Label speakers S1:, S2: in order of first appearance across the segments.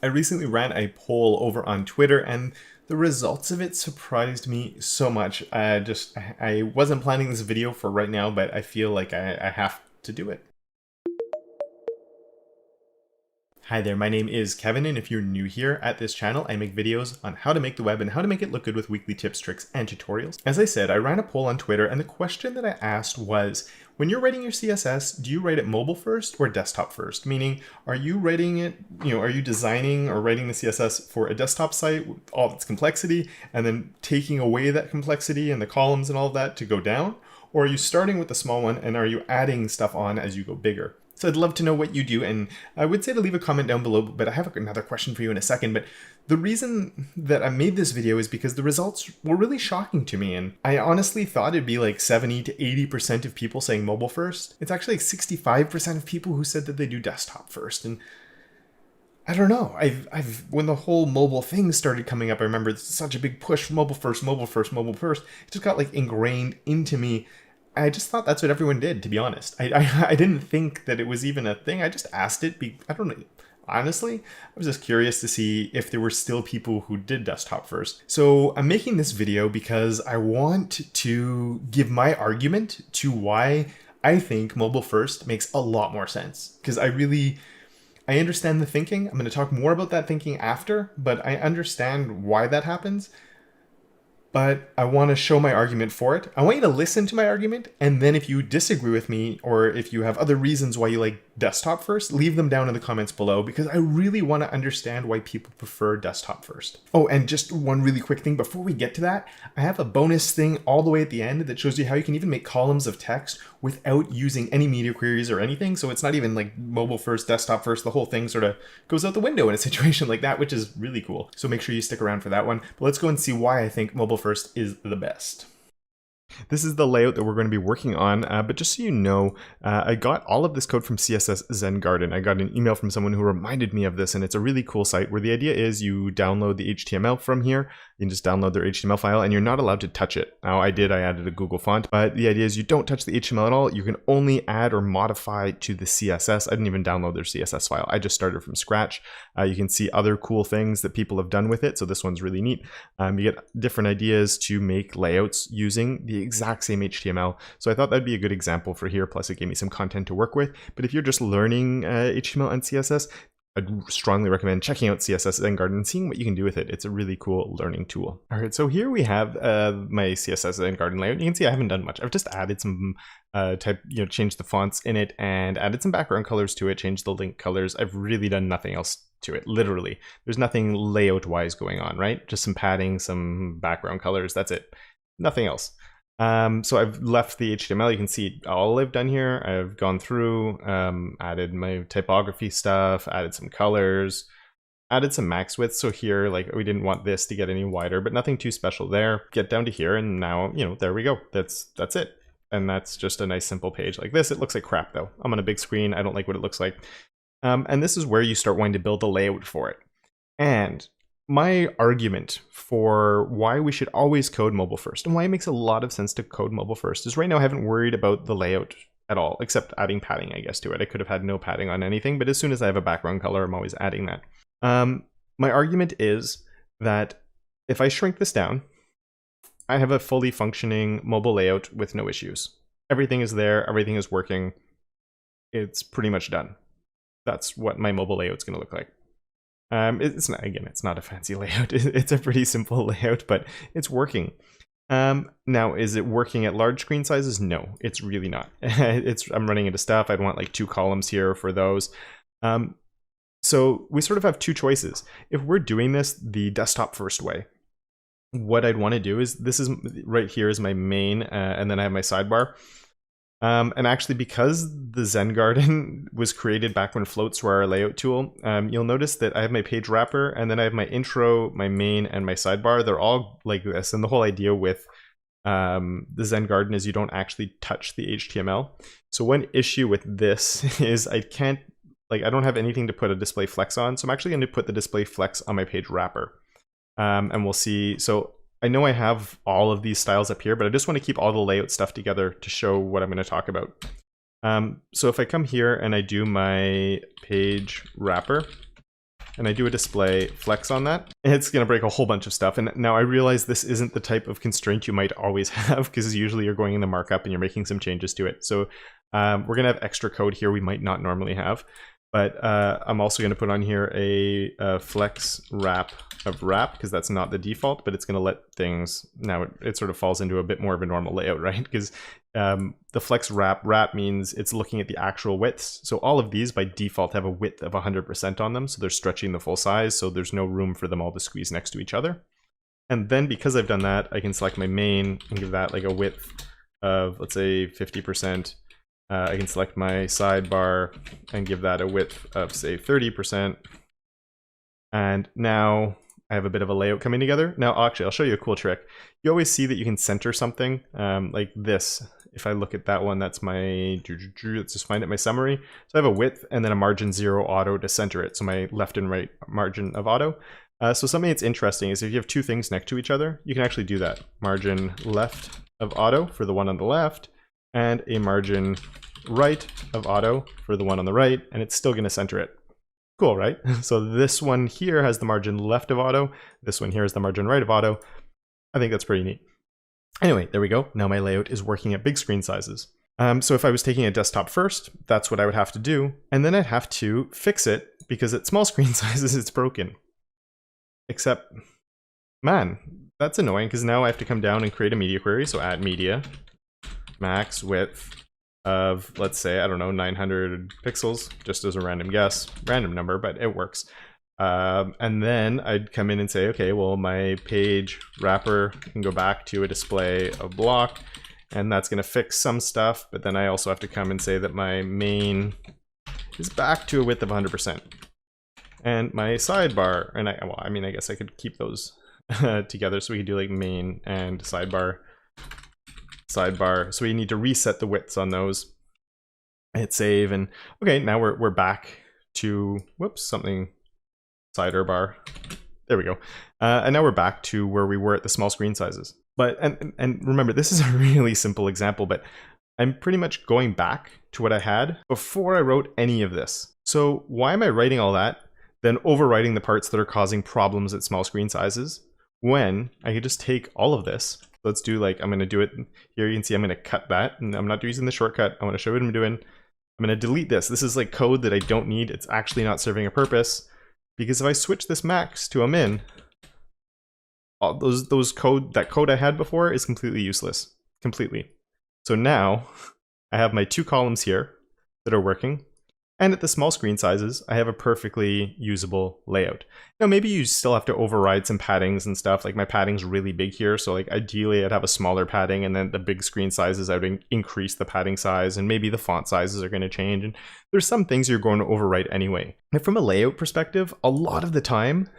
S1: I recently ran a poll over on Twitter, and the results of it surprised me so much. I wasn't planning this video for right now, but I feel like I have to do it. Hi there, my name is Kevin, and if you're new here at this channel, I make videos on how to make the web and how to make it look good with weekly tips, tricks, and tutorials. As I said, I ran a poll on Twitter, and the question that I asked was, when you're writing your CSS, do you write it mobile first or desktop first? Meaning, are you writing it, are you designing or writing the CSS for a desktop site with all its complexity, and then taking away that complexity and the columns and all of that to go down? Or are you starting with the small one, and are you adding stuff on as you go bigger? So I'd love to know what you do, and I would say to leave a comment down below, but I have another question for you in a second. But the reason that I made this video is because the results were really shocking to me, and I honestly thought it'd be like 70 to 80% of people saying mobile first. It's actually like 65% of people who said that they do desktop first, and I don't know. When the whole mobile thing started coming up, I remember it's such a big push, mobile first, mobile first, mobile first. It just got like ingrained into me. I just thought that's what everyone did, to be honest. I didn't think that it was even a thing. I just asked it. I don't know. Honestly, I was just curious to see if there were still people who did desktop first. So I'm making this video because I want to give my argument to why I think mobile first makes a lot more sense. Because I understand the thinking. I'm going to talk more about that thinking after, but I understand why that happens. But I want to show my argument for it. I want you to listen to my argument, and then if you disagree with me, or if you have other reasons why you like desktop first, leave them down in the comments below, because I really want to understand why people prefer desktop first. Oh, and just one really quick thing before we get to that, I have a bonus thing all the way at the end that shows you how you can even make columns of text without using any media queries or anything. So it's not even like mobile first, desktop first. The whole thing sort of goes out the window in a situation like that, which is really cool. So make sure you stick around for that one. But let's go and see why I think mobile first is the best. This is the layout that we're going to be working on, but just so you know, I got all of this code from CSS Zen Garden. I got an email from someone who reminded me of this, and it's a really cool site where the idea is you download the HTML from here. You can just download their HTML file, and you're not allowed to touch it. Now, I added a Google font, but the idea is you don't touch the HTML at all. You can only add or modify to the CSS. I didn't even download their CSS file. I just started from scratch. You can see other cool things that people have done with it, so this one's really neat. You get different ideas to make layouts using the exact same HTML. So I thought that'd be a good example for here. Plus it gave me some content to work with. But if you're just learning HTML and CSS, I'd strongly recommend checking out CSS Zen Garden and seeing what you can do with it. It's a really cool learning tool. All right, so here we have my CSS Zen Garden layout. You can see I haven't done much. I've just added some changed the fonts in it and added some background colors to it, changed the link colors. I've really done nothing else to it, literally. There's nothing layout-wise going on, right? Just some padding, some background colors, that's it. Nothing else. So I've left the HTML. You can see all I've done here. I've gone through, added my typography stuff, added some colors, added some max width. So here, like, we didn't want this to get any wider, but nothing too special there. Get down to here, and now, there we go. That's it. And that's just a nice simple page like this. It looks like crap though. I'm on a big screen. I don't like what it looks like. And this is where you start wanting to build a layout for it. And my argument for why we should always code mobile first, and why it makes a lot of sense to code mobile first, is right now I haven't worried about the layout at all, except adding padding, I guess, to it. I could have had no padding on anything, but as soon as I have a background color, I'm always adding that. My argument is that if I shrink this down, I have a fully functioning mobile layout with no issues. Everything is there, everything is working. It's pretty much done. That's what my mobile layout's going to look like. It's not a fancy layout. It's a pretty simple layout, but it's working. Now, is it working at large screen sizes? No, it's really not. I'm running into stuff. I'd want like 2 columns here for those. So we sort of have 2 choices. If we're doing this the desktop first way, what I'd want to do is, this is right here is my main, and then I have my sidebar. And actually, because the Zen Garden was created back when floats were our layout tool, you'll notice that I have my page wrapper, and then I have my intro, my main, and my sidebar. They're all like this. And the whole idea with the Zen Garden is you don't actually touch the HTML. So one issue with this is I don't have anything to put a display flex on. So I'm actually going to put the display flex on my page wrapper. And we'll see. So I know I have all of these styles up here, but I just want to keep all the layout stuff together to show what I'm going to talk about. So if I come here and I do my page wrapper, and I do a display flex on that, it's going to break a whole bunch of stuff. And now I realize this isn't the type of constraint you might always have, because usually you're going in the markup and you're making some changes to it. So we're going to have extra code here we might not normally have. But I'm also going to put on here a flex wrap of wrap, because that's not the default, but it's going to let things, now it sort of falls into a bit more of a normal layout, right? Because the flex wrap means it's looking at the actual widths. So all of these by default have a width of 100% on them. So they're stretching the full size. So there's no room for them all to squeeze next to each other. And then because I've done that, I can select my main and give that like a width of, let's say 50%. I can select my sidebar and give that a width of, say, 30%. And now I have a bit of a layout coming together. Now, actually, I'll show you a cool trick. You always see that you can center something like this. If I look at that one, that's my, let's just find it, my summary. So I have a width and then a margin 0 auto to center it. So my left and right margin of auto. So something that's interesting is if you have two things next to each other, you can actually do that. Margin left of auto for the one on the left, and a margin right of auto for the one on the right, and it's still going to center it. Cool, right? So this one here has the margin left of auto. This one here is the margin right of auto. I think that's pretty neat. Anyway, there we go. Now my layout is working at big screen sizes. So if I was taking a desktop first, that's what I would have to do. And then I'd have to fix it because at small screen sizes, it's broken. Except, man, that's annoying because now I have to come down and create a media query. So add media, max width of, let's say, I don't know, 900 pixels, just as a random guess, random number, but it works. And then I'd come in and say, okay, well, my page wrapper can go back to a display of block, and that's going to fix some stuff. But then I also have to come and say that my main is back to a width of 100%. And my sidebar, and I guess I could keep those together. So we could do like main and sidebar. So we need to reset the widths on those. Hit save, and okay, now we're back to, whoops, something, sider bar. There we go. And now we're back to where we were at the small screen sizes. But, and remember, this is a really simple example, but I'm pretty much going back to what I had before I wrote any of this. So why am I writing all that, then overwriting the parts that are causing problems at small screen sizes, when I could just take all of this. Let's do like, I'm going to do it here. You can see I'm going to cut that, and I'm not using the shortcut. I want to show you what I'm doing. I'm going to delete this. This is like code that I don't need. It's actually not serving a purpose, because if I switch this max to a min, all that code I had before is completely useless, completely. So now I have my two columns here that are working. And at the small screen sizes, I have a perfectly usable layout. Now, maybe you still have to override some paddings and stuff. Like my padding's really big here. So like ideally I'd have a smaller padding, and then the big screen sizes, I would increase the padding size, and maybe the font sizes are going to change. And there's some things you're going to overwrite anyway. And from a layout perspective, a lot of the time,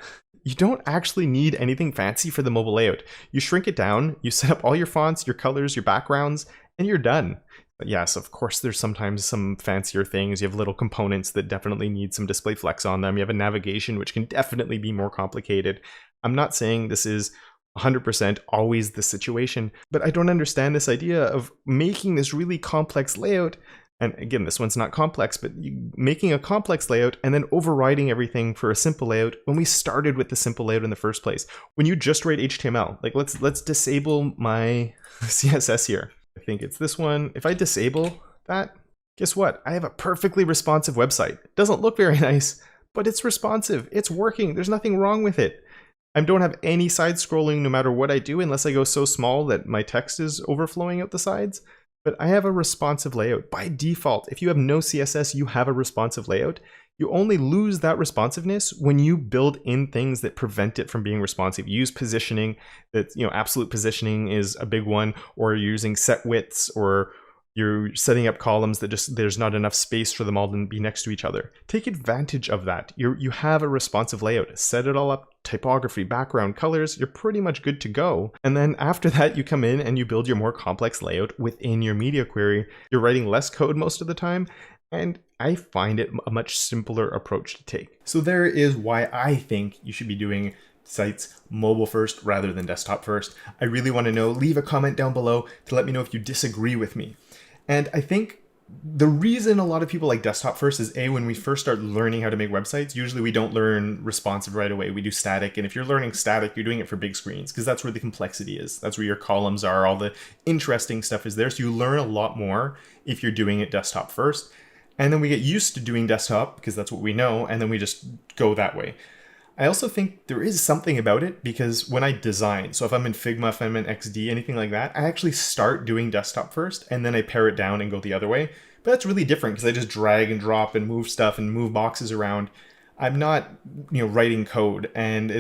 S1: you don't actually need anything fancy for the mobile layout. You shrink it down, you set up all your fonts, your colors, your backgrounds, and you're done. But yes, of course, there's sometimes some fancier things. You have little components that definitely need some display flex on them. You have a navigation, which can definitely be more complicated. I'm not saying this is 100% always the situation, but I don't understand this idea of making this really complex layout. And again, this one's not complex, but making a complex layout and then overriding everything for a simple layout when we started with the simple layout in the first place. When you just write HTML, like let's disable my CSS here. I think it's this one. If I disable that, guess what? I have a perfectly responsive website. It doesn't look very nice, but it's responsive. It's working. There's nothing wrong with it. I don't have any side scrolling no matter what I do, unless I go so small that my text is overflowing out the sides. But I have a responsive layout. By default, if you have no CSS, you have a responsive layout. You only lose that responsiveness when you build in things that prevent it from being responsive. You use positioning, that, absolute positioning is a big one, or you're using set widths, or you're setting up columns that just, there's not enough space for them all to be next to each other. Take advantage of that. You have a responsive layout. Set it all up, typography, background, colors, you're pretty much good to go. And then after that, you come in and you build your more complex layout within your media query. You're writing less code most of the time, and I find it a much simpler approach to take. So there is why I think you should be doing sites mobile first rather than desktop first. I really want to know. Leave a comment down below to let me know if you disagree with me. And I think The reason a lot of people like desktop first is when we first start learning how to make websites, usually we don't learn responsive right away. We do static. And if you're learning static, you're doing it for big screens because that's where the complexity is. That's where your columns are. All the interesting stuff is there. So you learn a lot more if you're doing it desktop first. And then we get used to doing desktop because that's what we know. And then we just go that way. I also think there is something about it because when I design, so if I'm in Figma, if I'm in XD, anything like that, I actually start doing desktop first and then I pare it down and go the other way. But that's really different because I just drag and drop and move stuff and move boxes around. I'm not, writing code, and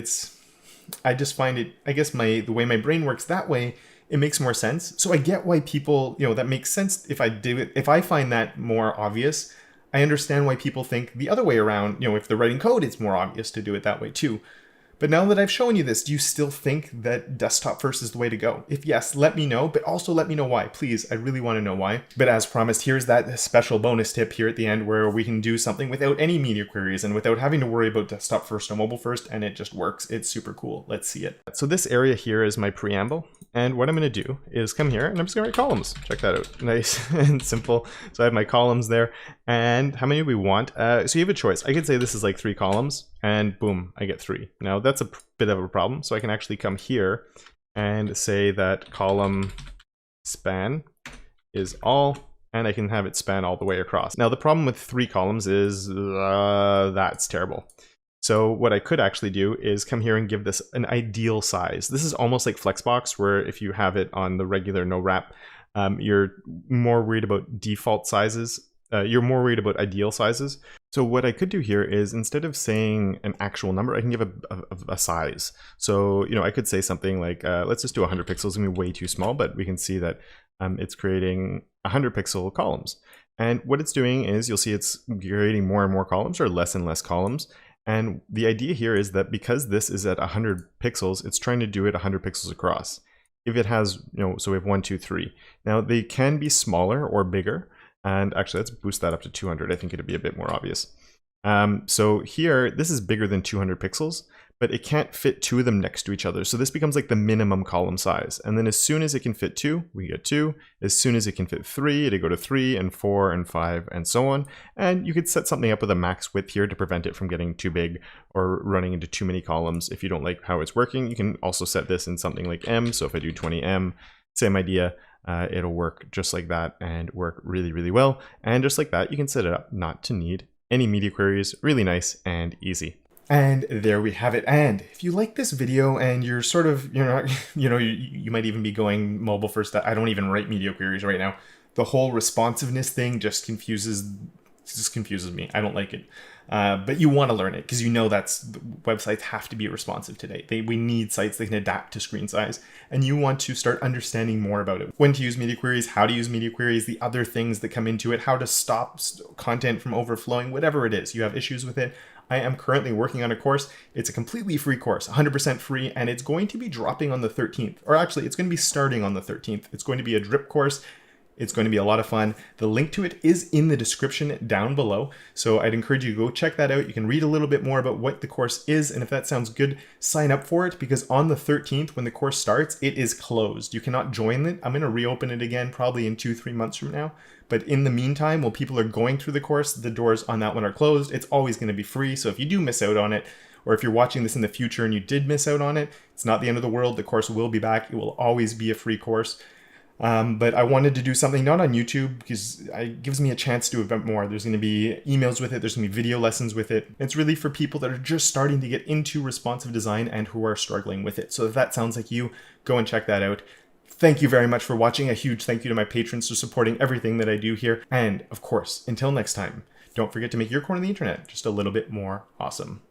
S1: I just find it, I guess the way my brain works that way, it makes more sense. So I get why people, that makes sense if I do it. If I find that more obvious, I understand why people think the other way around. If they're writing code, it's more obvious to do it that way too. But now that I've shown you this, do you still think that desktop first is the way to go? If yes, let me know, but also let me know why. Please, I really want to know why. But as promised, here's that special bonus tip here at the end where we can do something without any media queries and without having to worry about desktop first or mobile first, and it just works. It's super cool. Let's see it. So this area here is my preamble. And what I'm going to do is come here and I'm just going to write columns. Check that out. Nice and simple. So I have my columns there. And how many do we want? So you have a choice. I could say this is like 3 columns and boom, I get 3. Now that's a bit of a problem. So I can actually come here and say that column span is all, and I can have it span all the way across. Now the problem with 3 columns is that's terrible. So what I could actually do is come here and give this an ideal size. This is almost like Flexbox, where if you have it on the regular no wrap, you're more worried about default sizes. You're more worried about ideal sizes. So what I could do here is, instead of saying an actual number, I can give a size. So, I could say something like, let's just do 100 pixels. It's gonna be way too small, but we can see that it's creating 100 pixel columns. And what it's doing is, you'll see it's creating more and more columns, or less and less columns. And the idea here is that because this is at 100 pixels, it's trying to do it 100 pixels across. If it has, so we have 1, 2, 3. Now they can be smaller or bigger. And actually, let's boost that up to 200. I think it'd be a bit more obvious. So here, this is bigger than 200 pixels, but it can't fit 2 of them next to each other. So this becomes like the minimum column size. And then as soon as it can fit 2, we get 2. As soon as it can fit 3, it'll go to 3 and 4 and 5 and so on. And you could set something up with a max width here to prevent it from getting too big or running into too many columns. If you don't like how it's working, you can also set this in something like M. So if I do 20M, same idea. It'll work just like that and work really, really well. And just like that, you can set it up not to need any media queries. Really nice and easy. And there we have it. And if you like this video and you're sort of, you might even be going mobile first. I don't even write media queries right now. The whole responsiveness thing just confuses me. I don't like it. But you want to learn it because that's websites have to be responsive today. We need sites that can adapt to screen size, and you want to start understanding more about it. When to use media queries, how to use media queries, the other things that come into it, how to stop content from overflowing, whatever it is, you have issues with it. I am currently working on a course. It's a completely free course, 100% free, and it's going to be dropping on the 13th. Or actually, it's going to be starting on the 13th. It's going to be a drip course. It's going to be a lot of fun. The link to it is in the description down below. So I'd encourage you to go check that out. You can read a little bit more about what the course is. And if that sounds good, sign up for it, because on the 13th, when the course starts, it is closed. You cannot join it. I'm going to reopen it again, probably in 2-3 months from now. But in the meantime, while people are going through the course, the doors on that one are closed. It's always going to be free. So if you do miss out on it, or if you're watching this in the future and you did miss out on it, it's not the end of the world. The course will be back. It will always be a free course. But I wanted to do something not on YouTube because it gives me a chance to do a bit more. There's going to be emails with it. There's going to be video lessons with it. It's really for people that are just starting to get into responsive design and who are struggling with it. So if that sounds like you, go and check that out. Thank you very much for watching. A huge thank you to my patrons for supporting everything that I do here. And of course, until next time, don't forget to make your corner of the internet just a little bit more awesome.